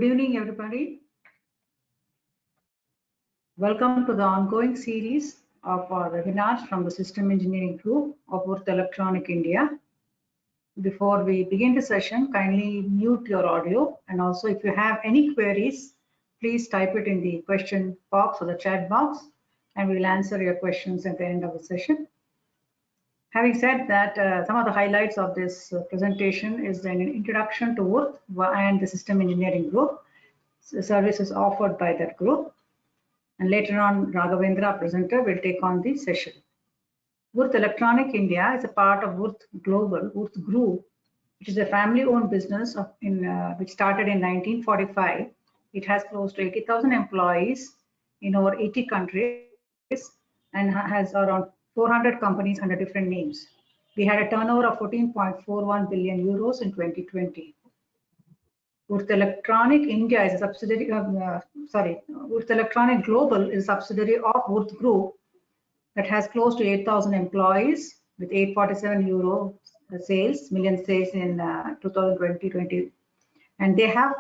evening, everybody. Welcome to the ongoing series of webinars from the System Engineering Group of Würth Electronic India. Before we begin the session, kindly mute your audio, and also if you have any queries, please type it in the question box or the chat box, and we will answer your questions at the end of the session. Having said that, some of the highlights of this presentation is an introduction to Würth and the System Engineering Group, services offered by that group. And later on, Raghavendra, presenter, will take on the session. Würth Electronic India is a part of Würth Global, Würth Group, which is a family-owned business which started in 1945. It has close to 80,000 employees in over 80 countries and has around 400 companies under different names. We had a turnover of 14.41 billion euros in 2020. Würth Electronic India is a subsidiary Würth Electronic Global is a subsidiary of Würth Group that has close to 8,000 employees with 847 million sales in 2020. And they have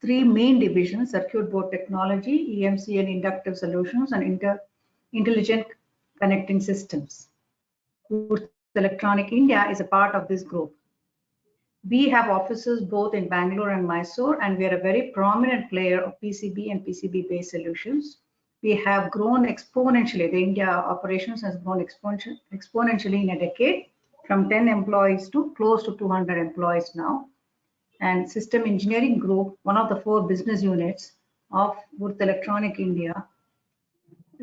three main divisions: circuit board technology, EMC and inductive solutions, and intelligent connecting systems. Würth Electronic India is a part of this group. We have offices both in Bangalore and Mysore, and we are a very prominent player of PCB and PCB-based solutions. We have grown exponentially. The India operations has grown exponentially in a decade, from 10 employees to close to 200 employees now. And System Engineering Group, one of the 4 business units of Würth Electronic India,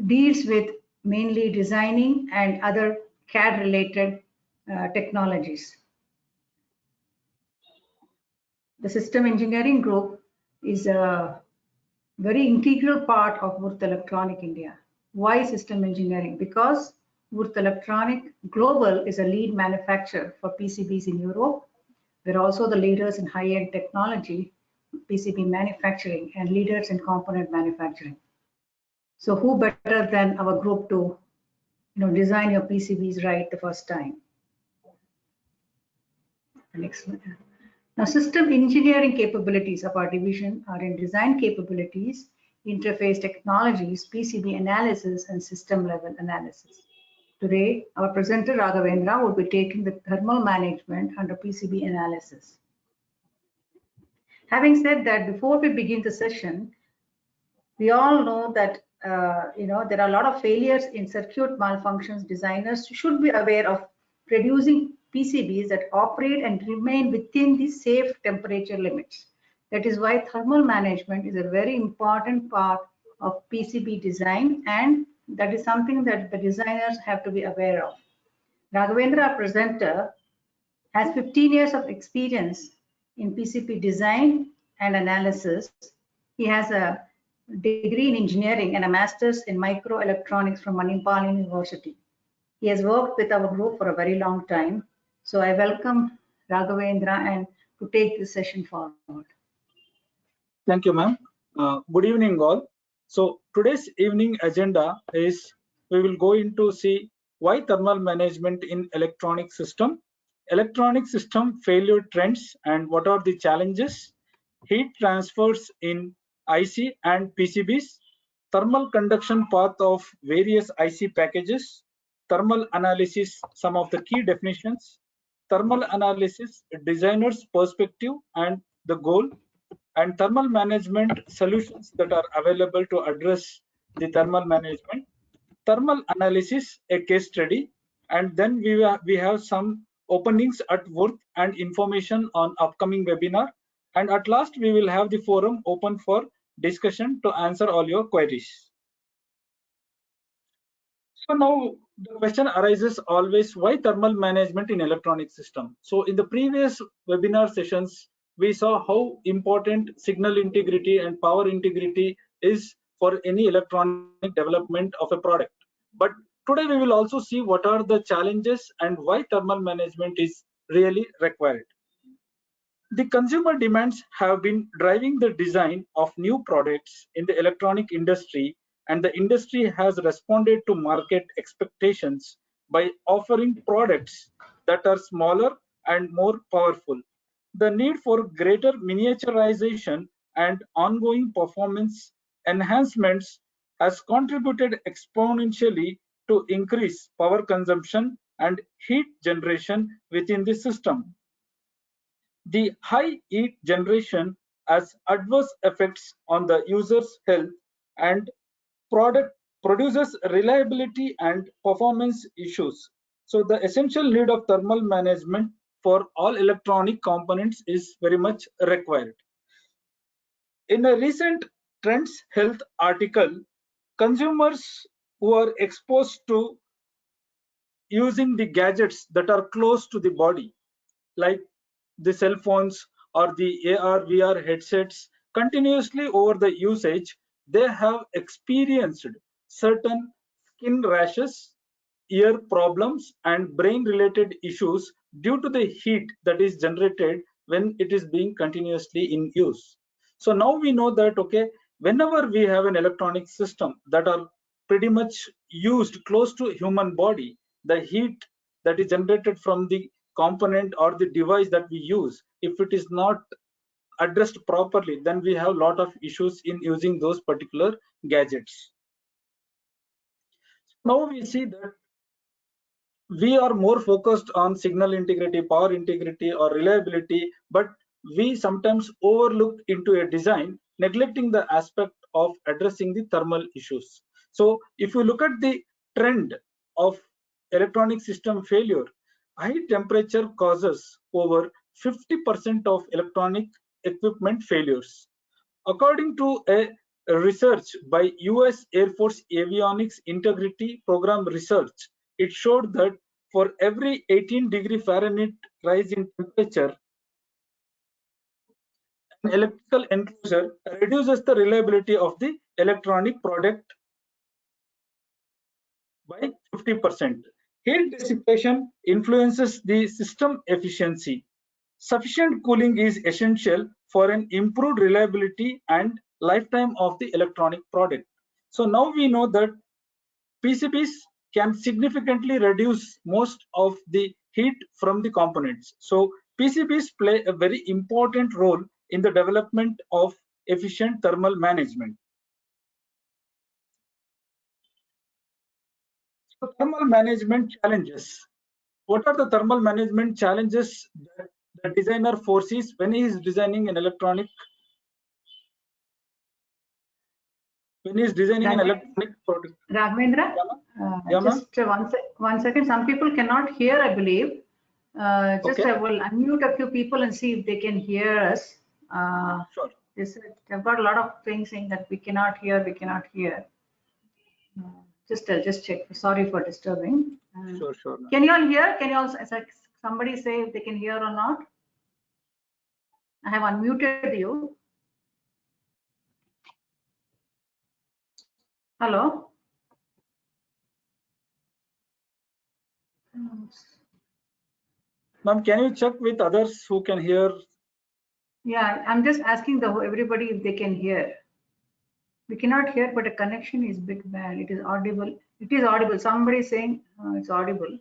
deals with mainly designing and other CAD-related technologies. The System Engineering Group is a very integral part of Würth Electronic India. Why System Engineering? Because Würth Electronic Global is a lead manufacturer for PCBs in Europe. We're also the leaders in high-end technology, PCB manufacturing, and leaders in component manufacturing. So who better than our group to design your PCBs right the first time? Next one. Now, system engineering capabilities of our division are in design capabilities, interface technologies, PCB analysis, and system level analysis. Today, our presenter Raghavendra will be taking the thermal management under PCB analysis. Having said that, before we begin the session, we all know that there are a lot of failures in circuit malfunctions. Designers should be aware of producing PCBs that operate and remain within the safe temperature limits. That is why thermal management is a very important part of PCB design, and that is something that the designers have to be aware of. Raghavendra, our presenter, has 15 years of experience in PCB design and analysis. He has a degree in engineering and a master's in microelectronics from Manipal University. He has worked with our group for a very long time. So I welcome Raghavendra and to take this session forward. Thank you, ma'am. Good evening, all. So today's evening agenda is we will go into see why thermal management in electronic system failure trends and what are the challenges, heat transfers in IC and PCBs, thermal conduction path of various IC packages, thermal analysis, some of the key definitions, thermal analysis, designer's perspective and the goal, and thermal management solutions that are available to address the thermal management, thermal analysis, a case study, and then we have some openings at Würth and information on upcoming webinar, and at last we will have the forum open for discussion to answer all your queries. So now the question arises always, why thermal management in electronic system? So in the previous webinar sessions, we saw how important signal integrity and power integrity is for any electronic development of a product. But today we will also see what are the challenges and why thermal management is really required. The consumer demands have been driving the design of new products in the electronic industry, and the industry has responded to market expectations by offering products that are smaller and more powerful. The need for greater miniaturization and ongoing performance enhancements has contributed exponentially to increase power consumption and heat generation within the system. The high heat generation has adverse effects on the user's health and product produces reliability and performance issues. So the essential need of thermal management for all electronic components is very much required. In a recent Trends Health article, consumers who are exposed to using the gadgets that are close to the body, like the cell phones or the AR VR headsets, continuously over the usage, they have experienced certain skin rashes, ear problems, and brain related issues due to the heat that is generated when it is being continuously in use. So now we know that, okay, whenever we have an electronic system that are pretty much used close to human body, the heat that is generated from the component or the device that we use, if it is not addressed properly, then we have a lot of issues in using those particular gadgets. Now we see that we are more focused on signal integrity, power integrity, or reliability, but we sometimes overlook into a design, neglecting the aspect of addressing the thermal issues. So if you look at the trend of electronic system failure, high temperature causes over 50% of electronic equipment failures. According to a research by US Air Force Avionics Integrity Program research, it showed that for every 18 degree Fahrenheit rise in temperature, an electrical enclosure reduces the reliability of the electronic product by 50%. Heat dissipation influences the system efficiency. Sufficient cooling is essential for an improved reliability and lifetime of the electronic product. So now we know that PCBs can significantly reduce most of the heat from the components. So PCBs play a very important role in the development of efficient thermal management. So thermal management challenges. What are the thermal management challenges that the designer foresees when he is designing an electronic product? Raghavendra, just one second. Some people cannot hear, I believe. Just I will unmute a few people and see if they can hear us. Sure. I've got a lot of things saying that we cannot hear, we cannot hear. I'll just check. Sorry for disturbing. Sure. Can you all hear? Can you all, somebody say if they can hear or not? I have unmuted you. Hello? Ma'am, can you check with others who can hear? Yeah, I'm just asking everybody if they can hear. We cannot hear, but the connection is a bit bad. It is audible. It is audible. Somebody is saying it's audible.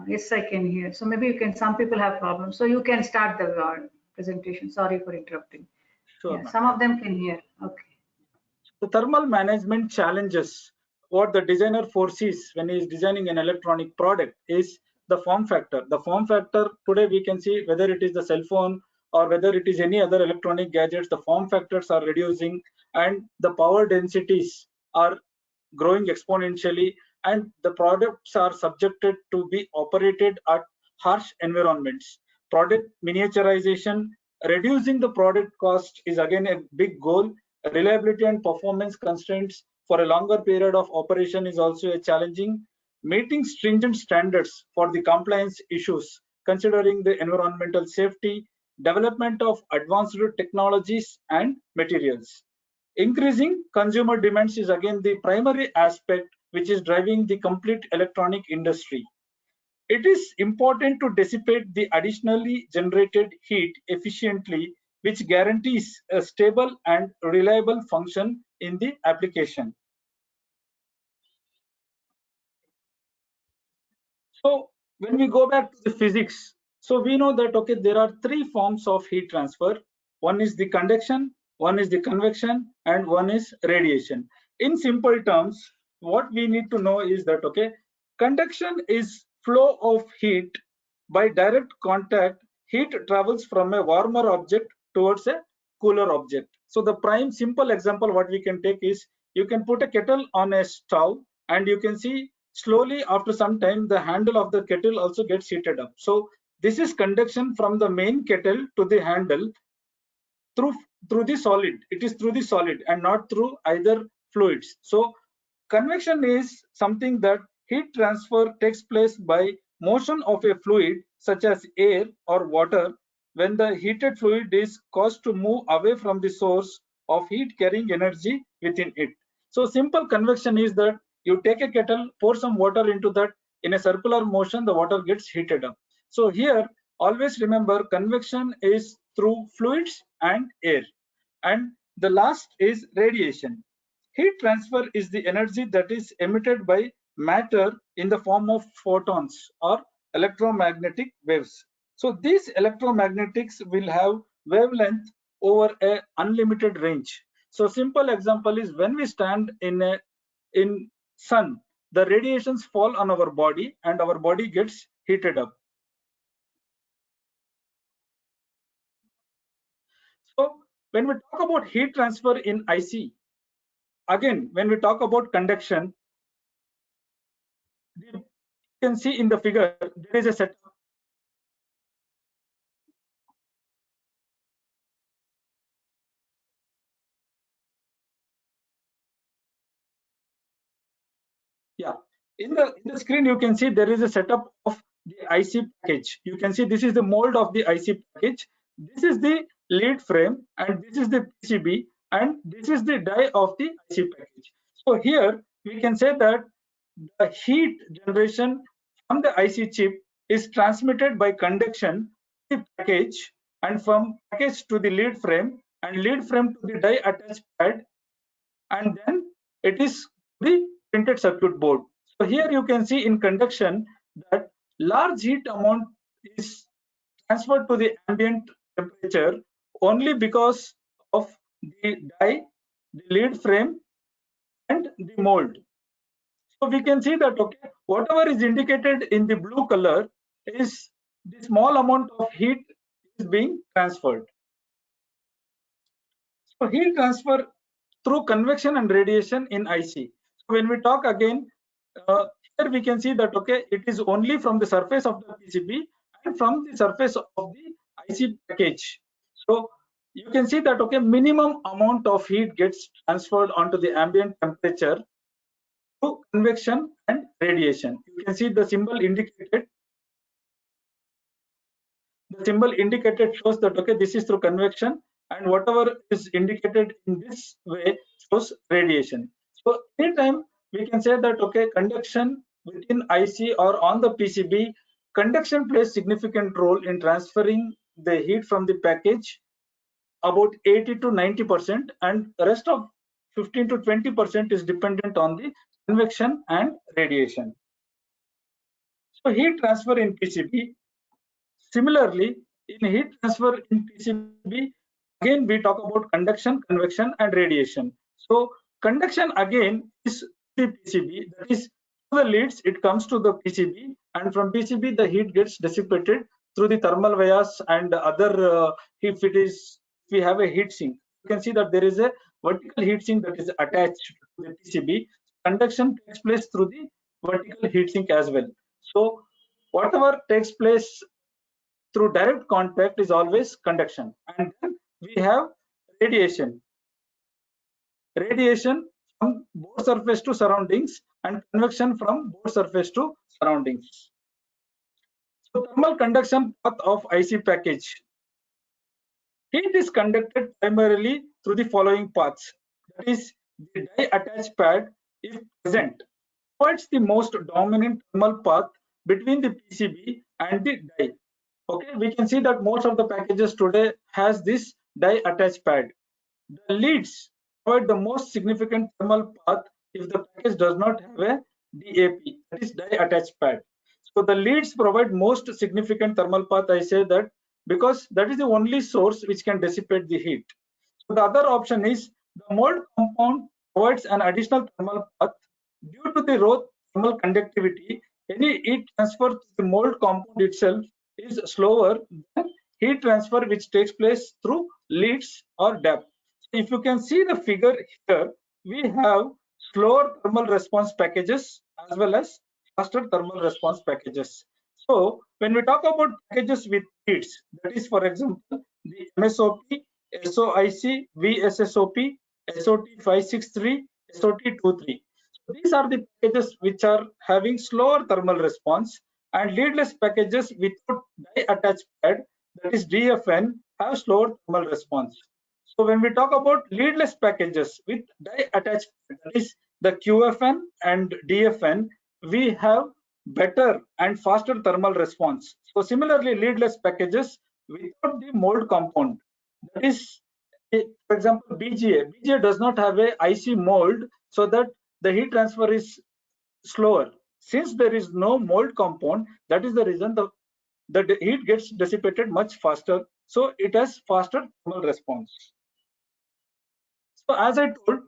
Yes, I can hear. So maybe you can. Some people have problems. So you can start the presentation. Sorry for interrupting. Sure. Yeah, some of them can hear. Okay. The thermal management challenges, what the designer foresees when he is designing an electronic product, is the form factor. The form factor today we can see whether it is the cell phone or whether it is any other electronic gadgets, the form factors are reducing and the power densities are growing exponentially, and the products are subjected to be operated at harsh environments. Product miniaturization, reducing the product cost is again a big goal. Reliability and performance constraints for a longer period of operation is also a challenging. Meeting stringent standards for the compliance issues, considering the environmental safety, development of advanced technologies and materials. Increasing consumer demands is again the primary aspect which is driving the complete electronic industry. It is important to dissipate the additionally generated heat efficiently, which guarantees a stable and reliable function in the application. So when we go back to the physics, so we know that, okay, there are three forms of heat transfer. One is the conduction, one is the convection, and one is radiation. In simple terms, what we need to know is that, okay, conduction is flow of heat. By direct contact, heat travels from a warmer object towards a cooler object. So the prime simple example what we can take is, you can put a kettle on a stove and you can see slowly after some time the handle of the kettle also gets heated up. So this is conduction from the main kettle to the handle through the solid. It is through the solid and not through either fluids. So convection is something that heat transfer takes place by motion of a fluid such as air or water when the heated fluid is caused to move away from the source of heat carrying energy within it. So simple convection is that you take a kettle, pour some water into that, in a circular motion the water gets heated up. So here always remember, convection is through fluids and air. And the last is radiation. Heat transfer is the energy that is emitted by matter in the form of photons or electromagnetic waves. So these electromagnetics will have wavelength over a unlimited range. So simple example is, when we stand in sun, the radiations fall on our body and our body gets heated up. So when we talk about heat transfer in IC, again, when we talk about conduction, you can see in the figure, there is a setup. Yeah, in the screen, you can see there is a setup of the IC package. You can see this is the mold of the IC package. This is the lead frame, and this is the PCB, and this is the die of the IC package. So here we can say that the heat generation from the IC chip is transmitted by conduction to the package, and from package to the lead frame, and lead frame to the die attached pad, and then it is the printed circuit board. So here you can see in conduction that large heat amount is transferred to the ambient temperature only because of the die, the lead frame, and the mold. So we can see that, okay, whatever is indicated in the blue color is the small amount of heat is being transferred. So heat transfer through convection and radiation in IC. So when we talk again, here we can see that, okay, it is only from the surface of the PCB and from the surface of the IC package. So you can see that, okay, minimum amount of heat gets transferred onto the ambient temperature through convection and radiation. You can see the symbol indicated. The symbol indicated shows that, okay, this is through convection, and whatever is indicated in this way shows radiation. So anytime we can say that, okay, conduction within IC or on the PCB, conduction plays significant role in transferring the heat from the package, about 80 to 90%, and the rest of 15 to 20% is dependent on the convection and radiation. So heat transfer in PCB. Similarly, in heat transfer in PCB, again we talk about conduction, convection, and radiation. So conduction again is the PCB, that is through the leads it comes to the PCB, and from PCB the heat gets dissipated through the thermal vias and other. If we have a heat sink, you can see that there is a vertical heat sink that is attached to the PCB. Conduction takes place through the vertical heat sink as well. So whatever takes place through direct contact is always conduction. And then we have radiation. Radiation from board surface to surroundings, and convection from board surface to surroundings. So thermal conduction path of IC package. Heat is conducted primarily through the following paths. That is, the die attached pad, if present, provides the most dominant thermal path between the PCB and the die. Okay, we can see that most of the packages today has this die attached pad. The leads provide the most significant thermal path if the package does not have a DAP, that is die attached pad. So the leads provide most significant thermal path. I say that because that is the only source which can dissipate the heat. So the other option is the mold compound provides an additional thermal path. Due to the low thermal conductivity, any heat transfer to the mold compound itself is slower than heat transfer which takes place through leads or depth. If you can see the figure here, we have slower thermal response packages as well as faster thermal response packages. So when we talk about packages with heats, that is for example the MSOP, SOIC, VSSOP, SOT563, SOT23. So these are the packages which are having slower thermal response, and leadless packages without die attached pad, that is DFN, have slower thermal response. So when we talk about leadless packages with die attached pad, that is the QFN and DFN, we have better and faster thermal response. So similarly, leadless packages without the mold compound, that is, for example, BGA. BGA does not have a IC mold, so that the heat transfer is slower. Since there is no mold compound, that is the reason the heat gets dissipated much faster. So it has faster thermal response. So as I told,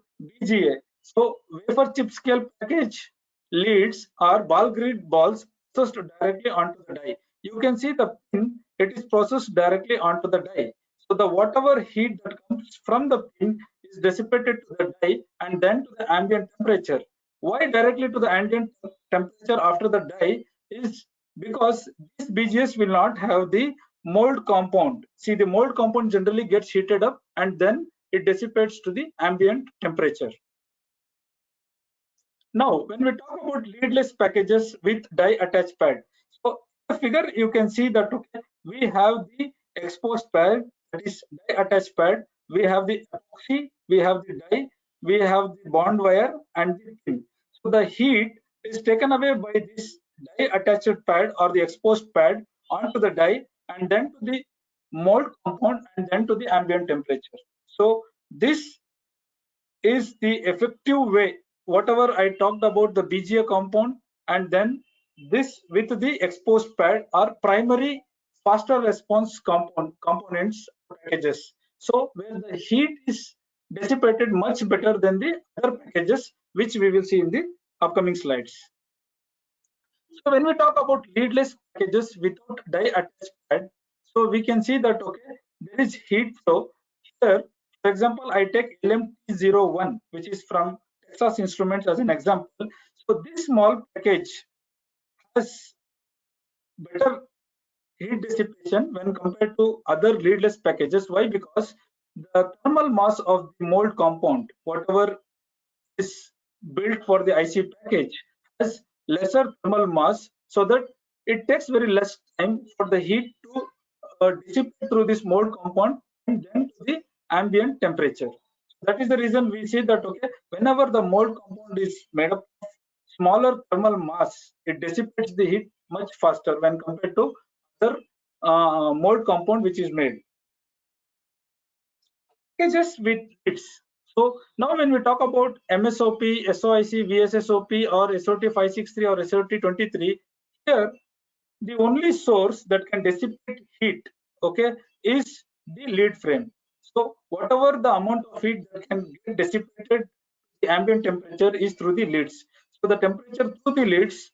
BGA, so wafer chip scale package leads are ball grid balls processed directly onto the die. You can see the pin, it is processed directly onto the die. So the whatever heat that comes from the pin is dissipated to the die and then to the ambient temperature. Why directly to the ambient temperature after the die is because these BGS will not have the mold compound. See, the mold compound generally gets heated up and then it dissipates to the ambient temperature. Now, when we talk about leadless packages with die attached pad, so in the figure you can see that okay, we have the exposed pad, that is die attached pad, we have the epoxy, we have the die, we have the bond wire and the pin. So the heat is taken away by this die attached pad or the exposed pad onto the die and then to the mold compound and then to the ambient temperature. So this is the effective way, whatever I talked about the BGA compound and then this with the exposed pad are primary faster response components packages. So where the heat is dissipated much better than the other packages, which we will see in the upcoming slides. So when we talk about leadless packages without die attached pad, so we can see that okay, there is heat flow here. For example, I take LMT01, which is from Texas Instruments as an example. So this small package has better heat dissipation when compared to other leadless packages. Why? Because the thermal mass of the mold compound, whatever is built for the IC package, has lesser thermal mass, so that it takes very less time for the heat to dissipate through this mold compound and then to the ambient temperature. That is the reason we see that okay, whenever the mold compound is made up of smaller thermal mass, it dissipates the heat much faster when compared to other mold compound which is made. Okay, just with its. So now when we talk about MSOP, SOIC, VSSOP or SOT563 or SOT23, here the only source that can dissipate heat, okay, is the lead frame. So whatever the amount of heat that can get dissipated, the ambient temperature is through the leads. So the temperature through the leads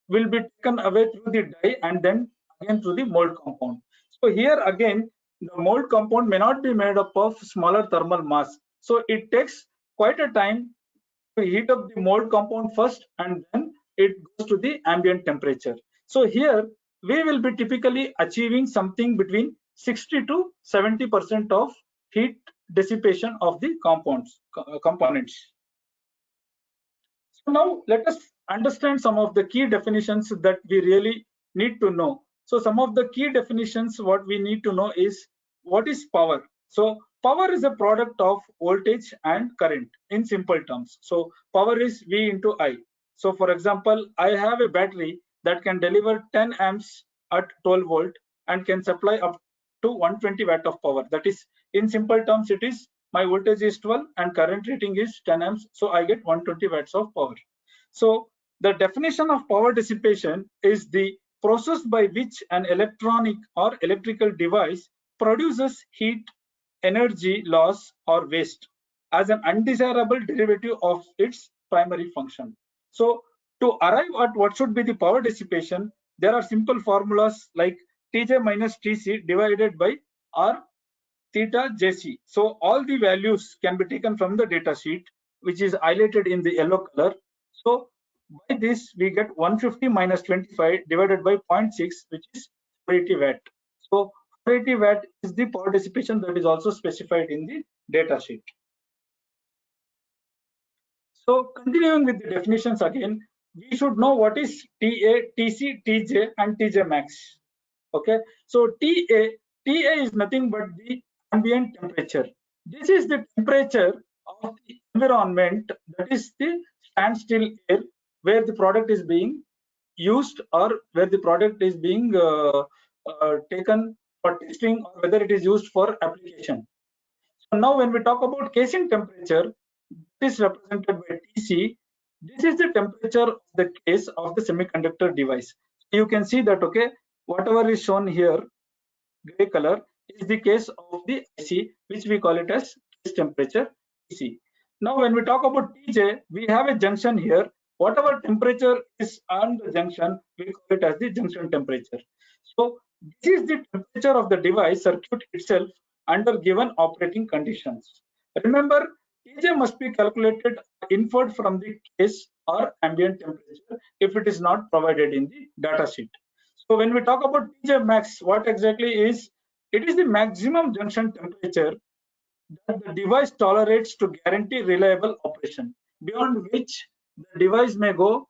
will be taken away through the die and then again through the mold compound. So here again, the mold compound may not be made up of smaller thermal mass. So it takes quite a time to heat up the mold compound first and then it goes to the ambient temperature. So here we will be typically achieving something between 60 to 70% of heat dissipation of the components. So now let us understand some of the key definitions that we really need to know. So some of the key definitions what we need to know is what is power. So power is a product of voltage and current in simple terms. So power is V into I. So for example, I have a battery that can deliver 10 amps at 12 volt and can supply up to 120 watt of power. That is, in simple terms, it is my voltage is 12 and current rating is 10 amps, so I get 120 watts of power. So the definition of power dissipation is the process by which an electronic or electrical device produces heat, energy loss or waste as an undesirable derivative of its primary function. So to arrive at what should be the power dissipation, there are simple formulas like Tj minus Tc divided by R theta Jc. So all the values can be taken from the data sheet, which is highlighted in the yellow color. So by this we get 150 minus 25 divided by 0.6, which is 480 watt. So 480 watt is the power dissipation that is also specified in the data sheet. So continuing with the definitions again, we should know what is TA, TC, TJ and TJ max. Okay, so TA is nothing but the ambient temperature. This is the temperature of the environment, that is the standstill air where the product is being used or where the product is being taken for testing or whether it is used for application. So now when we talk about casing temperature, this is represented by TC. This is the temperature of the case of the semiconductor device. You can see that, okay, whatever is shown here, gray color, is the case of the IC, which we call it as case temperature TC. Now when we talk about TJ, we have a junction here. Whatever temperature is on the junction, we call it as the junction temperature. So this is the temperature of the device circuit itself under given operating conditions. Remember, TJ must be calculated, inferred from the case or ambient temperature if it is not provided in the data sheet. So when we talk about TJ max, what exactly is? It is the maximum junction temperature that the device tolerates to guarantee reliable operation, beyond which the device may go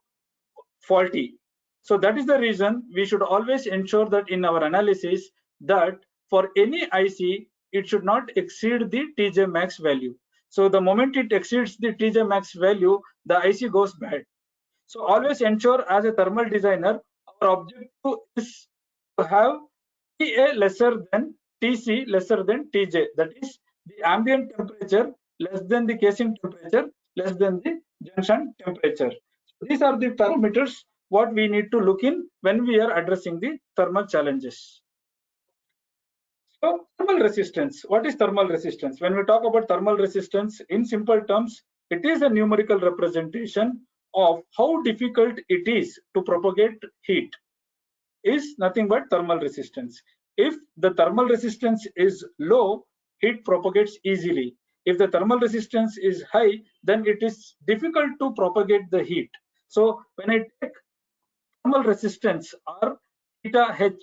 faulty. So that is the reason we should always ensure that in our analysis that for any IC, it should not exceed the TJ max value. So the moment it exceeds the TJ max value, the IC goes bad. So always ensure as a thermal designer, our objective is to have TA lesser than TC lesser than TJ. That is the ambient temperature less than the casing temperature less than the junction temperature. These are the parameters what we need to look in when we are addressing the thermal challenges. So thermal resistance. What is thermal resistance? When we talk about thermal resistance, in simple terms, it is a numerical representation of how difficult it is to propagate heat. Is nothing but thermal resistance. If the thermal resistance is low, heat propagates easily. If the thermal resistance is high, then it is difficult to propagate the heat. So when I take thermal resistance or theta H,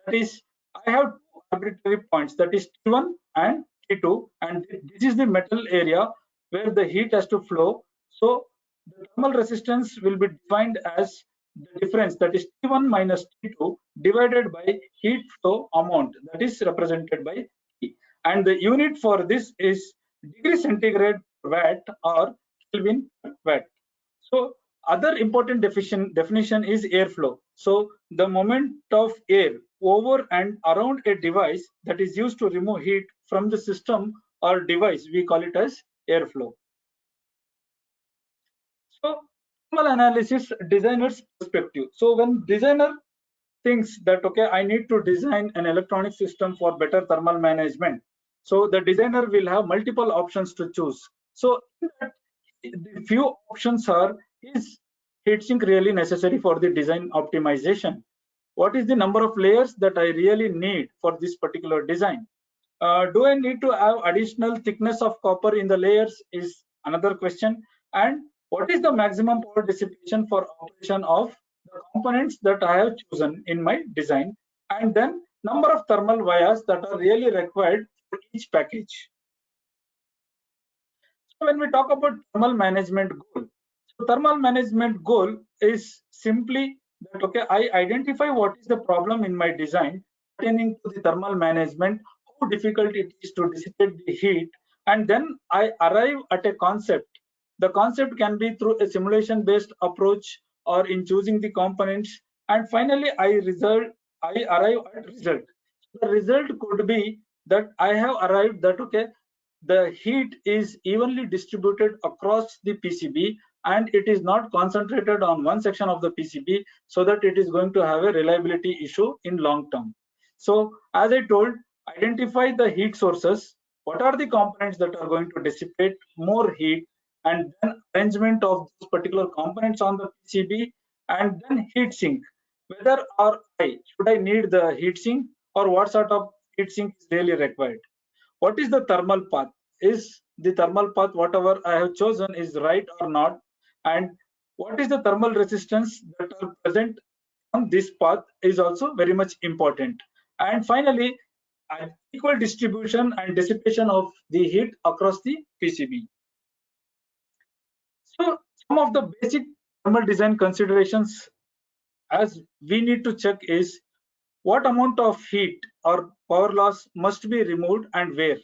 that is, I have two arbitrary points, that is T1 and T2, and this is the metal area where the heat has to flow. So the thermal resistance will be defined as the difference, that is T1 minus T2 divided by heat flow amount, that is represented by T. And the unit for this is degree centigrade per watt or Kelvin per watt. So other important definition is airflow. So the movement of air over and around a device that is used to remove heat from the system or device, we call it as airflow. So thermal analysis, designer's perspective. So when designer thinks that, okay, I need to design an electronic system for better thermal management, so the designer will have multiple options to choose. So in that, the few options are, is heatsink really necessary for the design optimization? What is the number of layers that I really need for this particular design? Do I need to have additional thickness of copper in the layers is another question. And what is the maximum power dissipation for operation of the components that I have chosen in my design? And then number of thermal vias that are really required for each package. So when we talk about thermal management goal, so thermal management goal is simply that, okay, I identify what is the problem in my design pertaining to the thermal management, how difficult it is to dissipate the heat, and then I arrive at a concept. The concept can be through a simulation based approach or in choosing the components, and finally I arrive at result. The result could be that I have arrived that, okay, the heat is evenly distributed across the PCB and it is not concentrated on one section of the PCB, so that it is going to have a reliability issue in long term. So as I told, identify the heat sources. What are the components that are going to dissipate more heat, and then arrangement of those particular components on the PCB, and then heat sink. Whether or should I need the heat sink, or what sort of heat sink is really required? What is the thermal path? Is the thermal path whatever I have chosen is right or not? And what is the thermal resistance that are present on this path is also very much important. And finally, an equal distribution and dissipation of the heat across the PCB. So some of the basic thermal design considerations as we need to check is what amount of heat or power loss must be removed and where.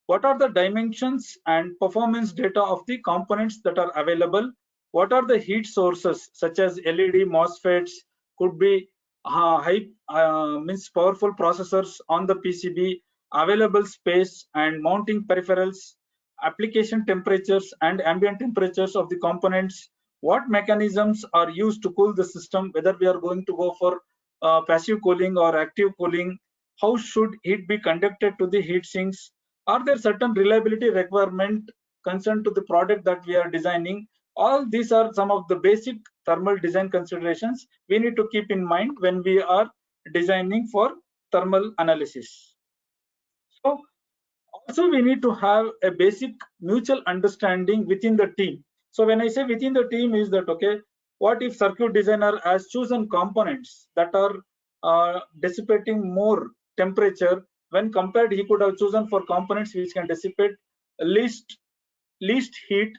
What are the dimensions and performance data of the components that are available? What are the heat sources such as LED, MOSFETs, could be means powerful processors on the PCB, available space and mounting peripherals, application temperatures and ambient temperatures of the components, what mechanisms are used to cool the system, whether we are going to go for passive cooling or active cooling, how should heat be conducted to the heat sinks, are there certain reliability requirement concerned to the product that we are designing. All these are some of the basic thermal design considerations we need to keep in mind when we are designing for thermal analysis. So also we need to have a basic mutual understanding within the team. So when I say within the team is that, okay, what if circuit designer has chosen components that are dissipating more temperature when compared, he could have chosen for components which can dissipate least heat.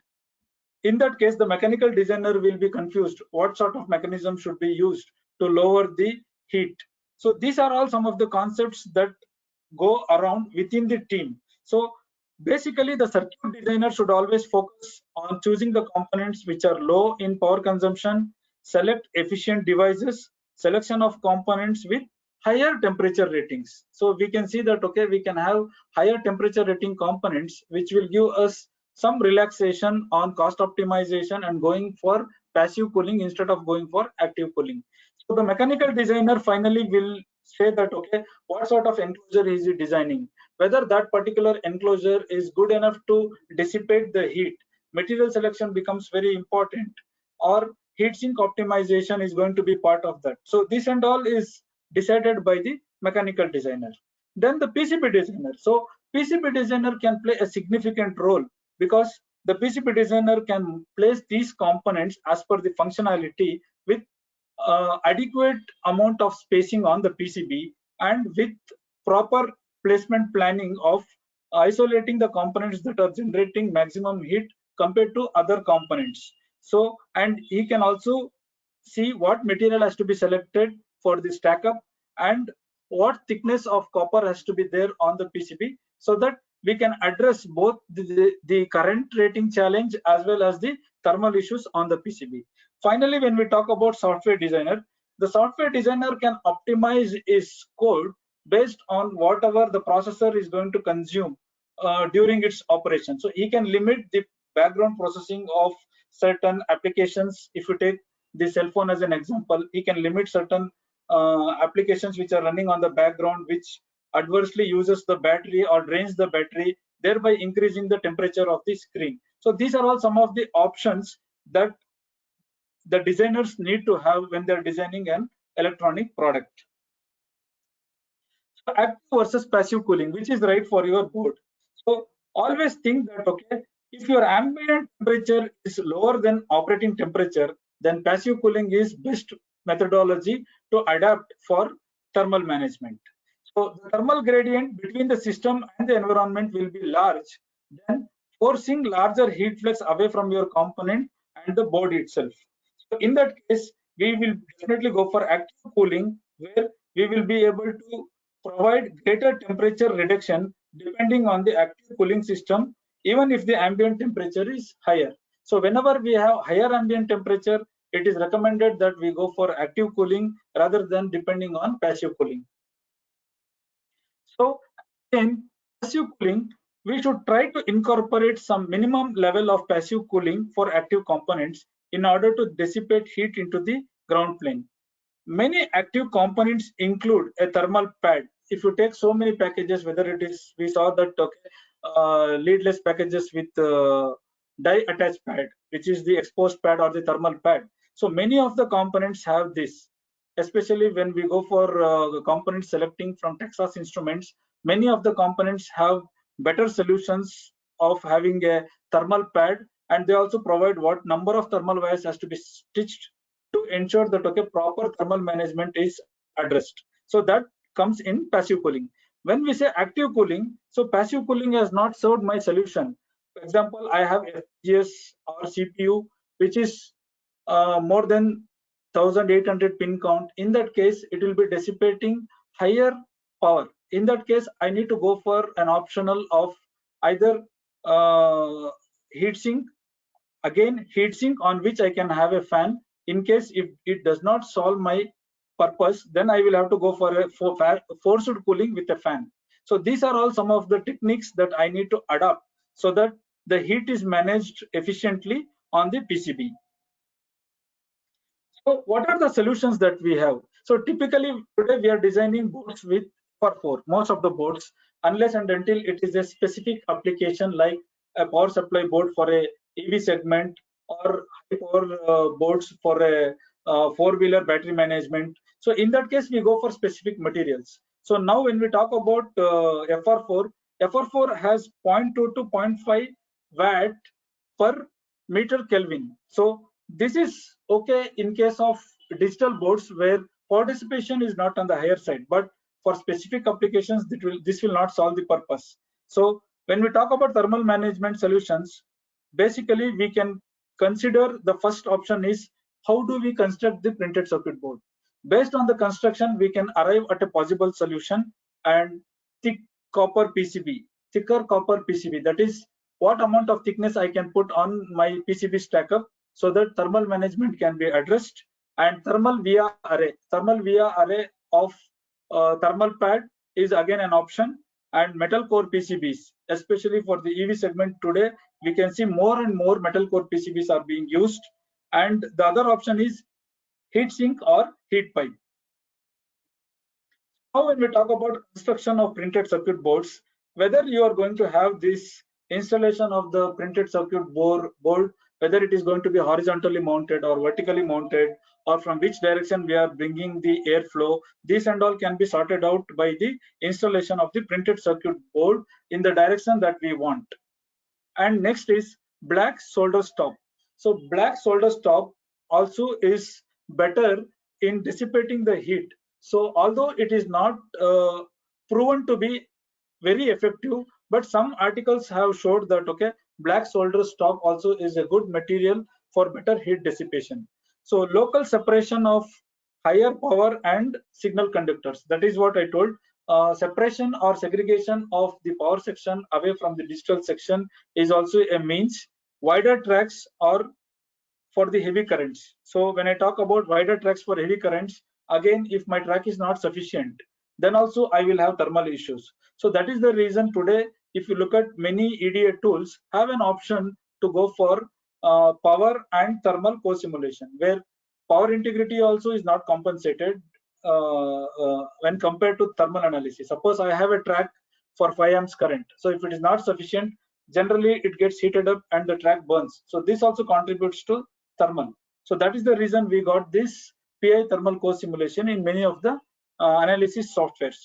In that case, the mechanical designer will be confused what sort of mechanism should be used to lower the heat. So these are all some of the concepts that go around within the team. So basically, the circuit designer should always focus on choosing the components which are low in power consumption, select efficient devices, selection of components with higher temperature ratings. So we can see that, okay, we can have higher temperature rating components which will give us some relaxation on cost optimization and going for passive cooling instead of going for active cooling. So the mechanical designer finally will say that, okay, what sort of enclosure is he designing, whether that particular enclosure is good enough to dissipate the heat. Material selection becomes very important, or heat sink optimization is going to be part of that. So this and all is decided by the mechanical designer. Then the PCB designer. So PCB designer can play a significant role because the PCB designer can place these components as per the functionality with adequate amount of spacing on the PCB and with proper placement planning of isolating the components that are generating maximum heat compared to other components. So, and he can also see what material has to be selected for the stack up and what thickness of copper has to be there on the PCB, so that we can address both the current rating challenge as well as the thermal issues on the PCB. Finally, when we talk about software designer, the software designer can optimize its code based on whatever the processor is going to consume during its operation. So he can limit the background processing of certain applications. If you take the cell phone as an example, he can limit certain applications which are running on the background, which adversely uses the battery or drains the battery, thereby increasing the temperature of the screen. So these are all some of the options that the designers need to have when they're designing an electronic product. So active versus passive cooling, which is right for your board. So always think that, okay, if your ambient temperature is lower than operating temperature, then passive cooling is best methodology to adapt for thermal management. So the thermal gradient between the system and the environment will be large, then forcing larger heat flux away from your component and the board itself. So in that case, we will definitely go for active cooling, where we will be able to provide greater temperature reduction depending on the active cooling system, even if the ambient temperature is higher. So whenever we have higher ambient temperature, it is recommended that we go for active cooling rather than depending on passive cooling. So in passive cooling, we should try to incorporate some minimum level of passive cooling for active components in order to dissipate heat into the ground plane. Many active components include a thermal pad. If you take so many packages, whether it is, we saw that leadless packages with die attached pad, which is the exposed pad or the thermal pad. So many of the components have this, especially when we go for component selecting from Texas Instruments. Many of the components have better solutions of having a thermal pad, and they also provide what number of thermal wires has to be stitched to ensure that proper thermal management is addressed. So that comes in passive cooling. When we say active cooling, so passive cooling has not served my solution. For example, I have FPGAs or CPU which is more than 1800 pin count. In that case, it will be dissipating higher power. In that case, I need to go for an optional of either heatsink. Again, heatsink on which I can have a fan. In case if it does not solve my purpose, then I will have to go for a forced cooling with a fan. So these are all some of the techniques that I need to adopt so that the heat is managed efficiently on the PCB. So what are the solutions that we have? So typically today we are designing boards with FR4, most of the boards, unless and until it is a specific application like a power supply board for a EV segment or high power boards for a four-wheeler battery management. So in that case, we go for specific materials. So now when we talk about FR4, FR4 has 0.2 to 0.5 watt per meter Kelvin. So this is okay in case of digital boards where power dissipation is not on the higher side, but for specific applications, this will not solve the purpose. So when we talk about thermal management solutions, basically we can consider the first option is how do we construct the printed circuit board. Based on the construction, we can arrive at a possible solution, and thick copper PCB, thicker copper PCB, that is what amount of thickness I can put on my PCB stack up so that thermal management can be addressed. And thermal via array of thermal pad is again an option. And metal core PCBs, especially for the EV segment today, we can see more and more metal core PCBs are being used. And the other option is heat sink or heat pipe. Now when we talk about construction of printed circuit boards, whether you are going to have this installation of the printed circuit board, whether it is going to be horizontally mounted or vertically mounted, or from which direction we are bringing the airflow, this and all can be sorted out by the installation of the printed circuit board in the direction that we want. And next is black solder stop. So black solder stop also is better in dissipating the heat. So although it is not proven to be very effective, but some articles have showed that black solder stop also is a good material for better heat dissipation. So local separation of higher power and signal conductors, that is what I told. Separation or segregation of the power section away from the digital section is also a means. Wider tracks are for the heavy currents. So when I talk about wider tracks for heavy currents, again, if my track is not sufficient, then also I will have thermal issues. So that is the reason today, if you look at many EDA tools, have an option to go for power and thermal co-simulation, where power integrity also is not compensated when compared to thermal analysis. Suppose I have a track for 5 amps current. So if it is not sufficient, generally it gets heated up and the track burns. So this also contributes to thermal. So that is the reason we got this PI thermal co-simulation in many of the analysis softwares.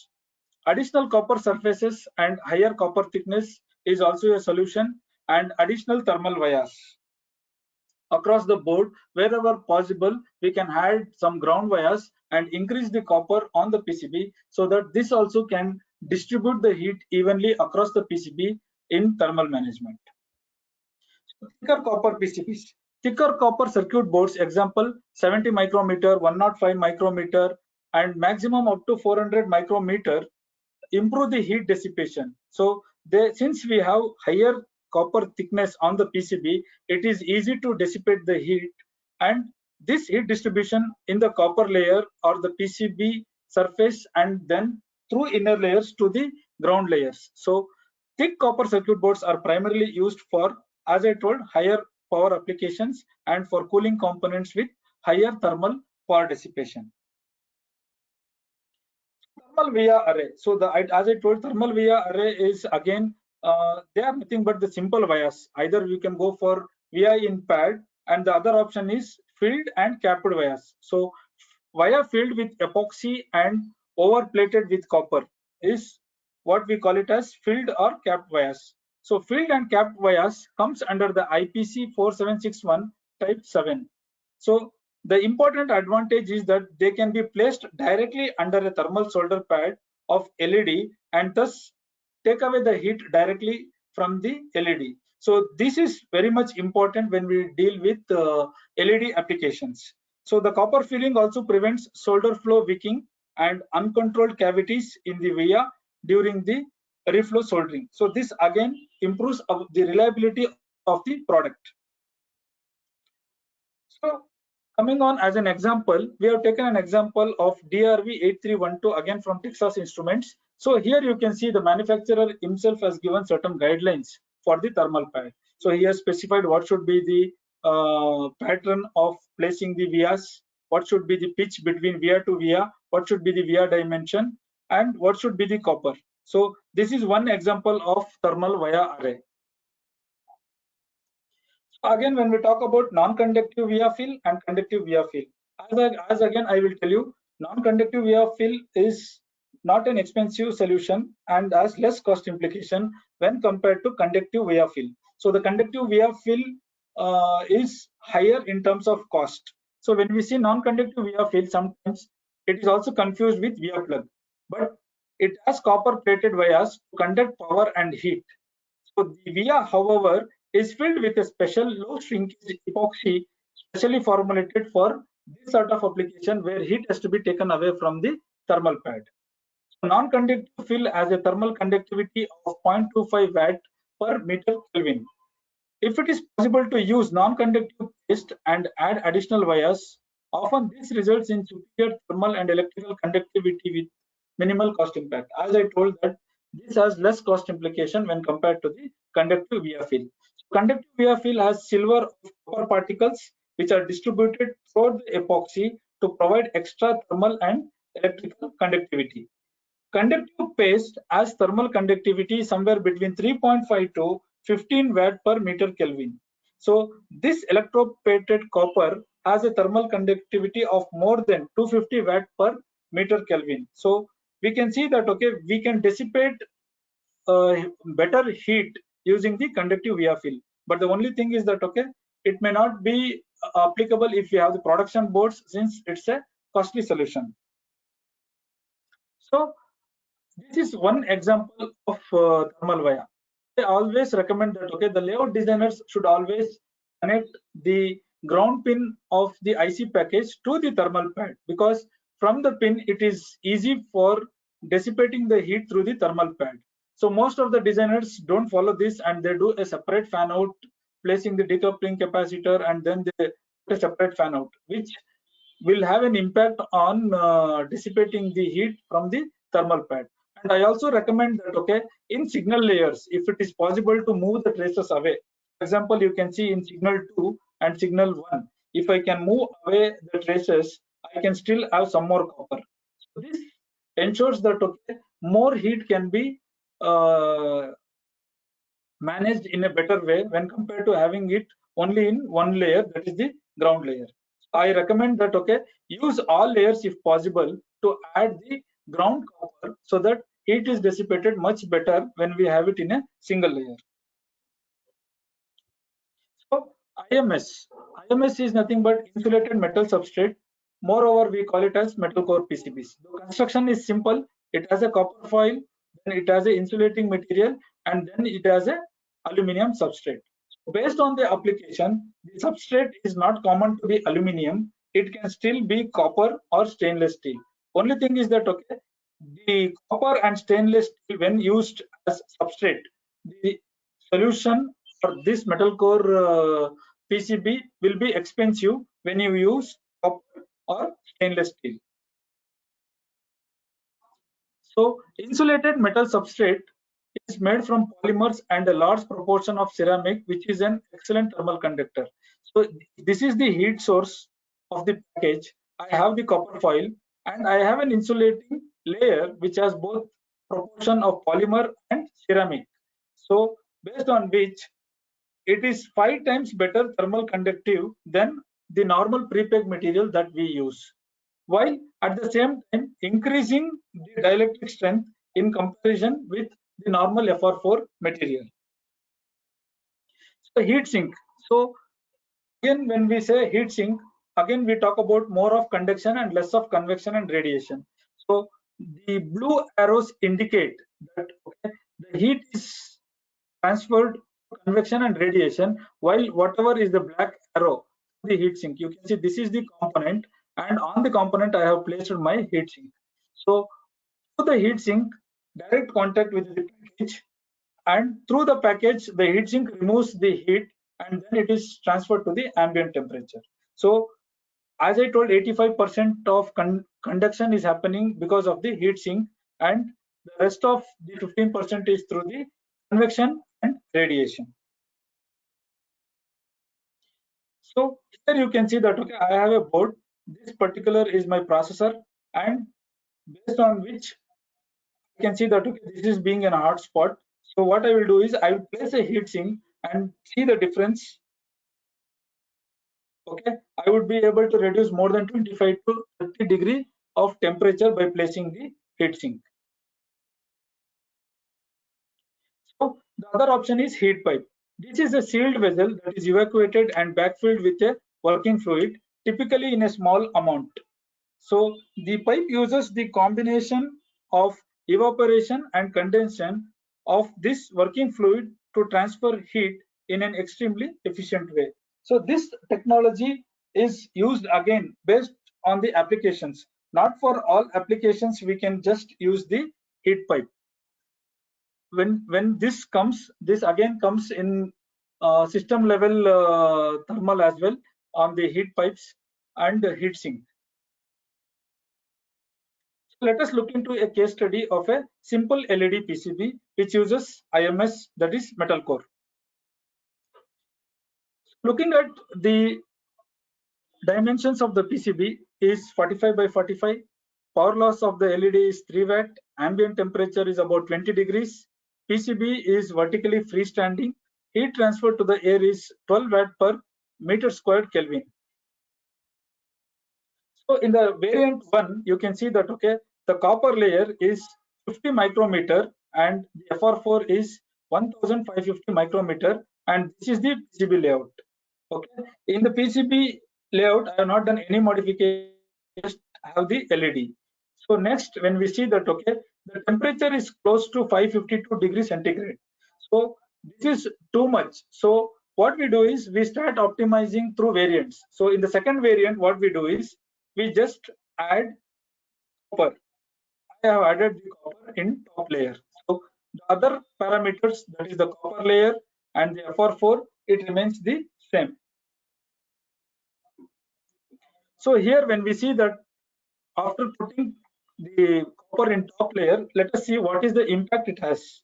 Additional copper surfaces and higher copper thickness is also a solution, and additional thermal vias. Across the board, wherever possible, we can add some ground vias and increase the copper on the PCB so that this also can distribute the heat evenly across the PCB in thermal management. Thicker copper PCBs. Thicker copper circuit boards, example 70 micrometer, 105 micrometer, and maximum up to 400 micrometer, improve the heat dissipation. So since we have higher copper thickness on the PCB, it is easy to dissipate the heat, and this heat distribution in the copper layer or the PCB surface and then through inner layers to the ground layers. So Thick copper circuit boards are primarily used for, as I told, higher power applications and for cooling components with higher thermal power dissipation. Thermal via array. So as I told, thermal via array is again, they are nothing but the simple vias. Either you can go for VI in pad, and the other option is filled and capped vias. So via filled with epoxy and overplated with copper is what we call it as filled or capped vias. So filled and capped vias comes under the IPC 4761 type 7. So the important advantage is that they can be placed directly under a thermal solder pad of LED and thus take away the heat directly from the LED. So this is very much important when we deal with LED applications. So the copper filling also prevents solder flow wicking and uncontrolled cavities in the via during the reflow soldering. So this again improves the reliability of the product. So coming on as an example, we have taken an example of DRV8312 again from Texas Instruments. So here you can see the manufacturer himself has given certain guidelines for the thermal pad. So he has specified what should be the pattern of placing the vias, what should be the pitch between via to via, what should be the via dimension, and what should be the copper. So this is one example of thermal via array. Again, when we talk about non-conductive via fill and conductive via fill, as again I will tell you, non-conductive via fill is not an expensive solution and has less cost implication when compared to conductive via fill. So the conductive via fill is higher in terms of cost. So when we see non-conductive via fill, sometimes it is also confused with via plug, but it has copper plated vias to conduct power and heat. So the via, however, is filled with a special low shrinkage epoxy specially formulated for this sort of application where heat has to be taken away from the thermal pad. So non-conductive fill has a thermal conductivity of 0.25 watt per meter Kelvin. If it is possible to use non-conductive paste and add additional vias, often this results in superior thermal and electrical conductivity with minimal cost impact. As I told that this has less cost implication when compared to the conductive via fill. Conductive via fill has silver copper particles which are distributed throughout the epoxy to provide extra thermal and electrical conductivity. Conductive paste has thermal conductivity somewhere between 3.5 to 15 watt per meter Kelvin. So this electroplated copper has a thermal conductivity of more than 250 watt per meter Kelvin. So we can see that okay, we can dissipate better heat using the conductive via fill. But the only thing is that okay, it may not be applicable if you have the production boards since it's a costly solution. So this is one example of thermal via. I always recommend that okay, the layout designers should always connect the ground pin of the IC package to the thermal pad, because from the pin it is easy for dissipating the heat through the thermal pad. So most of the designers don't follow this and they do a separate fan out, placing the decoupling capacitor and then they put a separate fan out, which will have an impact on dissipating the heat from the thermal pad. And I also recommend that okay, in signal layers, if it is possible to move the traces away. For example, you can see in signal 2 and signal 1, if I can move away the traces, I can still have some more copper. So this ensures that okay, more heat can be managed in a better way when compared to having it only in one layer, that is the ground layer. I recommend that okay, use all layers if possible to add the ground copper so that heat is dissipated much better when we have it in a single layer. So IMS is nothing but insulated metal substrate. Moreover, we call it as metal core PCBs. The construction is simple. It has a copper foil, then it has a insulating material, and then it has a aluminum substrate. Based on the application, the substrate is not common to the aluminum. It can still be copper or stainless steel. Only thing is that okay, the copper and stainless steel, when used as substrate, the solution for this metal core PCB will be expensive when you use copper or stainless steel. So insulated metal substrate is made from polymers and a large proportion of ceramic, which is an excellent thermal conductor. So this is the heat source of the package. I have the copper foil and I have an insulating layer which has both proportion of polymer and ceramic. So based on which it is 5 times better thermal conductive than the normal prepacked material that we use, while at the same time increasing the dielectric strength in comparison with the normal FR4 material. So heat sink. So again, when we say heat sink, again we talk about more of conduction and less of convection and radiation. So the blue arrows indicate that okay, the heat is transferred to convection and radiation, while whatever is the black arrow, the heat sink. You can see this is the component, and on the component I have placed my heat sink. So through the heat sink, direct contact with the package, and through the package, the heat sink removes the heat, and then it is transferred to the ambient temperature. So as I told, 85% of conduction is happening because of the heat sink, and the rest of the 15% is through the convection and radiation. So here you can see that okay, I have a board. This particular is my processor, and based on which I can see that okay, this is being an hot spot. So what I will do is I will place a heat sink and see the difference. Okay, I would be able to reduce more than 25 to 30 degree of temperature by placing the heat sink. So the other option is heat pipe. This is a sealed vessel that is evacuated and backfilled with a working fluid, typically in a small amount. So the pipe uses the combination of evaporation and condensation of this working fluid to transfer heat in an extremely efficient way. So this technology is used again based on the applications. Not for all applications we can just use the heat pipe. When this again comes in system level thermal as well on the heat pipes and heat sink. Let us look into a case study of a simple LED PCB which uses IMS, that is metal core. Looking at the dimensions of the PCB is 45 by 45. Power loss of the LED is 3 watt. Ambient temperature is about 20 degrees. PCB is vertically freestanding. Heat transfer to the air is 12 watt per meter squared Kelvin. So in the variant 1, you can see that okay, the copper layer is 50 micrometer and the FR4 is 1550 micrometer, and this is the PCB layout. Okay, in the PCB layout, I have not done any modification, just have the LED. So next, when we see that okay, the temperature is close to 552 degrees centigrade. So this is too much. So what we do is we start optimizing through variants. So in the second variant, what we do is we just add copper. I have added the copper in top layer. So the other parameters, that is the copper layer and the FR4, it remains the same. So here when we see that after putting the copper in top layer, let us see what is the impact it has.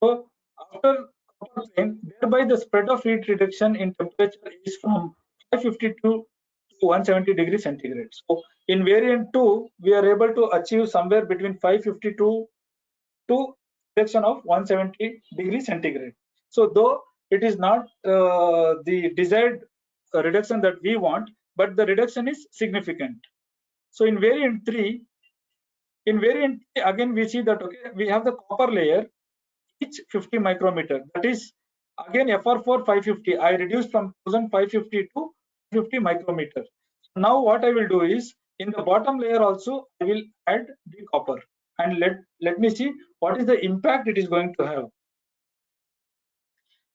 So after copper plane, thereby the spread of heat reduction in temperature is from 552 to 170 degrees centigrade. So in variant 2, we are able to achieve somewhere between 552 to reduction of 170 degrees centigrade. So though it is not the desired reduction that we want, but the reduction is significant. So in variant 3, again we see that okay, we have the copper layer each 50 micrometer. That is again FR4 550. I reduced from 1550 to 50 micrometer. Now what I will do is in the bottom layer also I will add the copper, and let me see what is the impact it is going to have.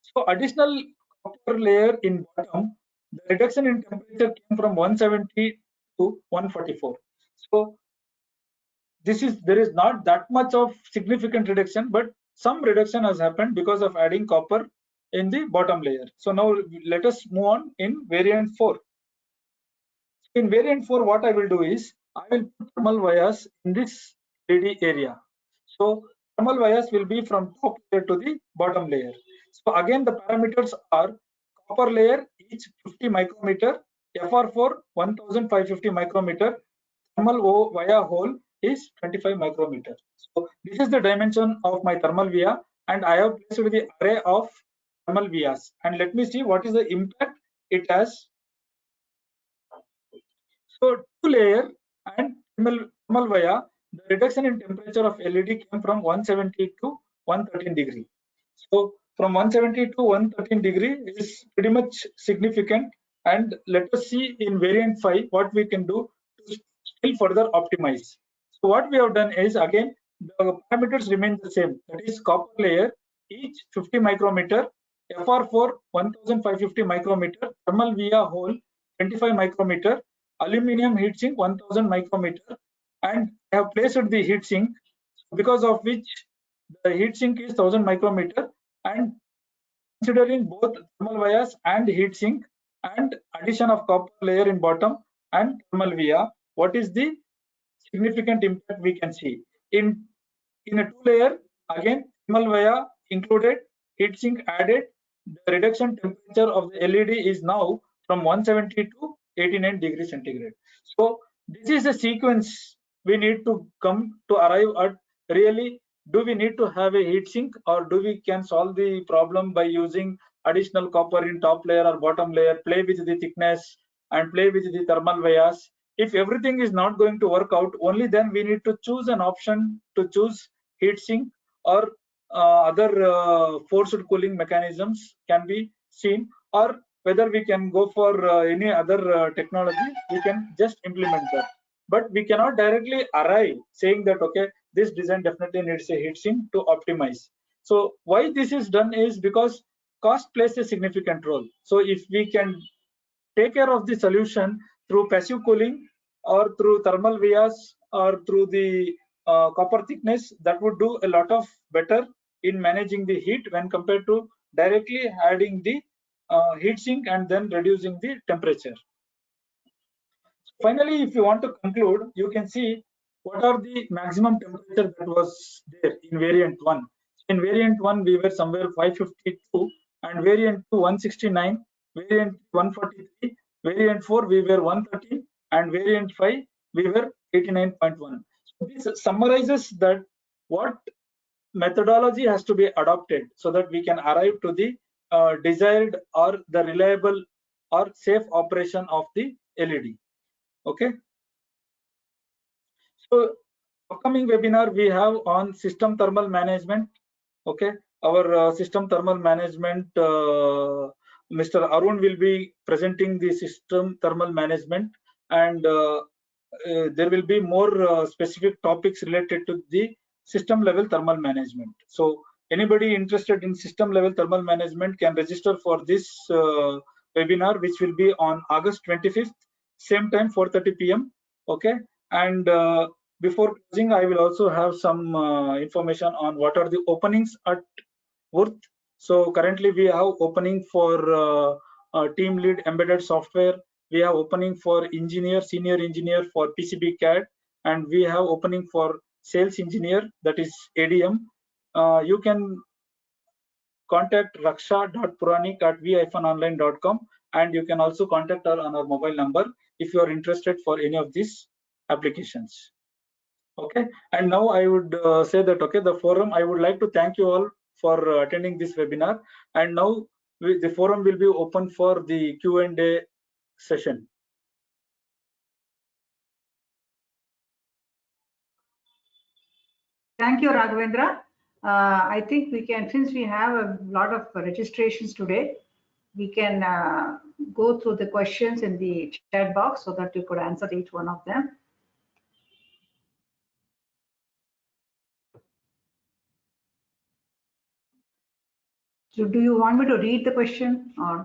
So additional copper layer in bottom, the reduction in temperature came from 170 to 144. So there is not that much of significant reduction, but some reduction has happened because of adding copper in the bottom layer. So now let us move on in variant 4. In variant 4, what I will do is I will put thermal vias in this LED area. So thermal vias will be from top layer to the bottom layer. So again, the parameters are copper layer each 50 micrometer, FR4 1550 micrometer, thermal via hole is 25 micrometer. So this is the dimension of my thermal via, and I have placed the array of thermal vias. And let me see what is the impact it has. So two layer and thermal via, the reduction in temperature of LED came from 170 to 113 degree. So from 170 to 113 degree is pretty much significant. And let us see in variant 5 what we can do to still further optimize. So what we have done is, again, the parameters remain the same. That is copper layer each 50 micrometer, FR4 1550 micrometer, thermal via hole 25 micrometer, aluminium heatsink 1000 micrometer, and I have placed the heatsink, because of which the heatsink is 1000 micrometer, and considering both thermal vias and heatsink and addition of copper layer in bottom and thermal via, what is the significant impact we can see? In a two layer, again thermal via included, heatsink added, the reduction temperature of the LED is now from 170 to 89 degrees centigrade. So this is the sequence we need to come to arrive at. Really, do we need to have a heatsink, or do we can solve the problem by using additional copper in top layer or bottom layer, play with the thickness and play with the thermal vias? If everything is not going to work out, only then we need to choose an option to choose heatsink, or other forced cooling mechanisms can be seen, or whether we can go for any other technology, we can just implement that. But we cannot directly arrive saying that, okay, this design definitely needs a heatsink to optimize. So why this is done is because cost plays a significant role. So if we can take care of the solution through passive cooling, or through thermal vias, or through the copper thickness, that would do a lot of better in managing the heat when compared to directly adding the heatsink and then reducing the temperature. Finally, if you want to conclude, you can see what are the maximum temperature that was there in variant 1. In variant 1, we were somewhere 552, and variant 2 169, variant 143, variant 4 we were 130, and variant 5 we were 89.1. So this summarizes that what methodology has to be adopted so that we can arrive to the desired or the reliable or safe operation of the LED. Okay. So upcoming webinar we have on system thermal management. Okay, our system thermal management, Mr. Arun will be presenting the system thermal management, and there will be more specific topics related to the system level thermal management. So anybody interested in system level thermal management can register for this webinar, which will be on August 25th, same time 4:30 p.m. Okay, and before closing, I will also have some information on what are the openings at Würth. So currently we have opening for team lead embedded software. We have opening for engineer, senior engineer for PCB CAD, and we have opening for sales engineer, that is ADM. You can contact raksha.puranik@v-online.com, and you can also contact her on our mobile number if you are interested for any of these applications. Okay, and now I would say that, okay, the forum, I would like to thank you all for attending this webinar, and now the forum will be open for the Q&A session. Thank you, Raghavendra. I think we can, since we have a lot of registrations today, we can go through the questions in the chat box so that you could answer each one of them. So do you want me to read the question or?